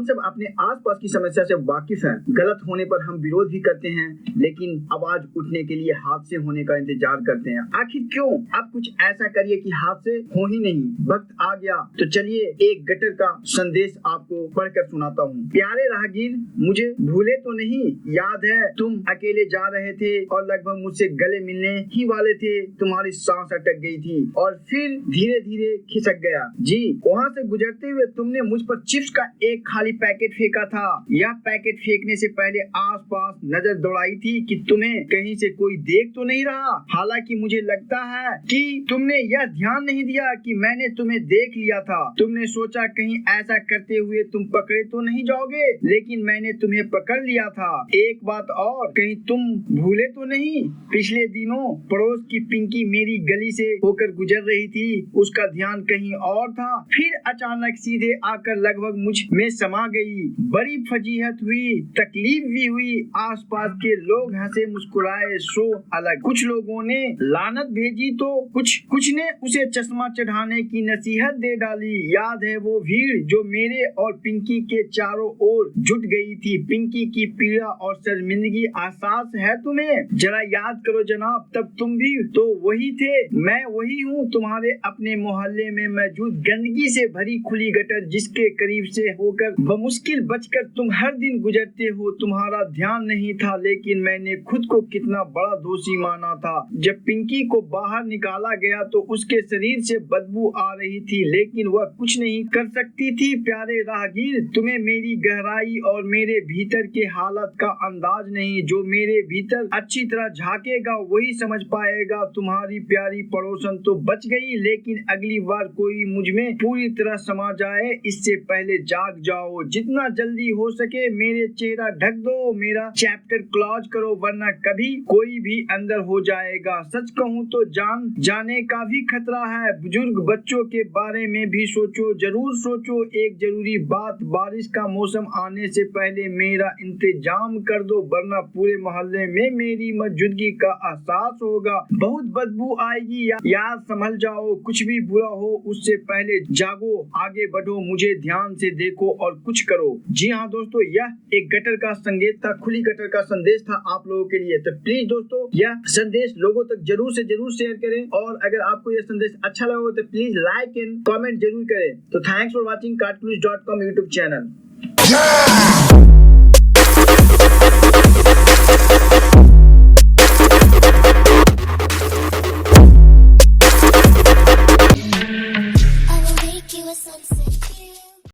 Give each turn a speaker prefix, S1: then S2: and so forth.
S1: सब अपने आसपास की समस्या से वाकिफ हैं। गलत होने पर हम विरोध भी करते हैं, लेकिन आवाज उठने के लिए हादसे होने का इंतजार करते हैं। आखिर क्यों? अब कुछ ऐसा करिए कि हादसे हो ही नहीं। वक्त आ गया तो चलिए एक गटर का संदेश आपको पढ़कर सुनाता हूँ। प्यारे राहगीर, मुझे भूले तो नहीं? याद है तुम अकेले जा रहे थे और लगभग मुझसे गले मिलने ही वाले थे। तुम्हारी सांस अटक गई थी और फिर धीरे धीरे खिसक गया। जी, वहाँ से गुजरते हुए तुमने मुझ पर चिप्स का एक खाली पैकेट फेंका था। यह पैकेट फेंकने से पहले आसपास नजर दौड़ाई थी कि तुम्हें कहीं से कोई देख तो नहीं रहा। हालांकि मुझे लगता है कि तुमने यह ध्यान नहीं दिया कि मैंने तुम्हें देख लिया था। तुमने सोचा कहीं ऐसा करते हुए तुम पकड़े तो नहीं जाओगे, लेकिन मैंने तुम्हें पकड़ लिया था। एक बात और, कहीं तुम भूले तो नहीं? पिछले दिनों पड़ोस की पिंकी मेरी गली से होकर गुजर रही थी। उसका ध्यान कहीं और था, फिर अचानक सीधे आकर लगभग मुझ में समा गई। बड़ी फजीहत हुई, तकलीफ भी हुई। आसपास के लोग हंसे मुस्कुराए, सो अलग। कुछ लोगों ने लानत भेजी तो कुछ ने उसे चश्मा चढ़ाने की नसीहत दे डाली। याद है वो भीड़ जो मेरे और पिंकी के चारों ओर जुट गई थी? पिंकी की पीड़ा और शर्मिंदगी एहसास है तुम्हें? जरा याद करो जनाब, तब तुम भी तो वही थे, मैं वही हूँ। तुम्हारे अपने मोहल्ले में मौजूद गंदगी से भरी खुली गटर जिसके करीब से होकर बमुश्किल बचकर तुम हर दिन गुजरते हो। तुम्हारा ध्यान नहीं था, लेकिन मैंने खुद को कितना बड़ा दोषी माना था। जब पिंकी को बाहर निकाला गया तो उसके शरीर से बदबू आ रही थी, लेकिन वह कुछ नहीं कर सकती थी। प्यारे राहगीर, तुम्हें मेरी गहराई और मेरे भीतर के हालत का अंदाज नहीं। जो मेरे भीतर अच्छी तरह झांकेगा वही समझ पाएगा। तुम्हारी प्यारी पड़ोसन तो बच गई, लेकिन अगली बार कोई मुझ में पूरी तरह समा जाए इससे पहले जाग जाओ। जितना जल्दी हो सके मेरे चेहरा ढक दो, मेरा चैप्टर क्लोज करो, वरना कभी कोई भी अंदर हो जाएगा। सच कहूँ तो जान जाने का भी खतरा है। बुजुर्ग बच्चों के बारे में भी सोचो, जरूर सोचो। एक जरूरी बात, बारिश का मौसम आने से पहले मेरा इंतजाम कर दो, वरना पूरे मोहल्ले में मेरी मौजूदगी का एहसास होगा। बहुत बदबू आएगी। यार संभल जाओ, कुछ भी बुरा हो उससे पहले जागो, आगे बढ़ो, मुझे ध्यान से देखो और कुछ करो। जी हाँ दोस्तों, यह एक गटर का संकेत था, खुली गटर का संदेश था आप लोगों के लिए। तो प्लीज दोस्तों यह संदेश लोगों तक जरूर से जरूर शेयर करें, और अगर आपको यह संदेश अच्छा लगा हो तो प्लीज लाइक एंड कमेंट जरूर करें। तो thanks for watching cartoonist.com YouTube channel.
S2: I will make you a sunset.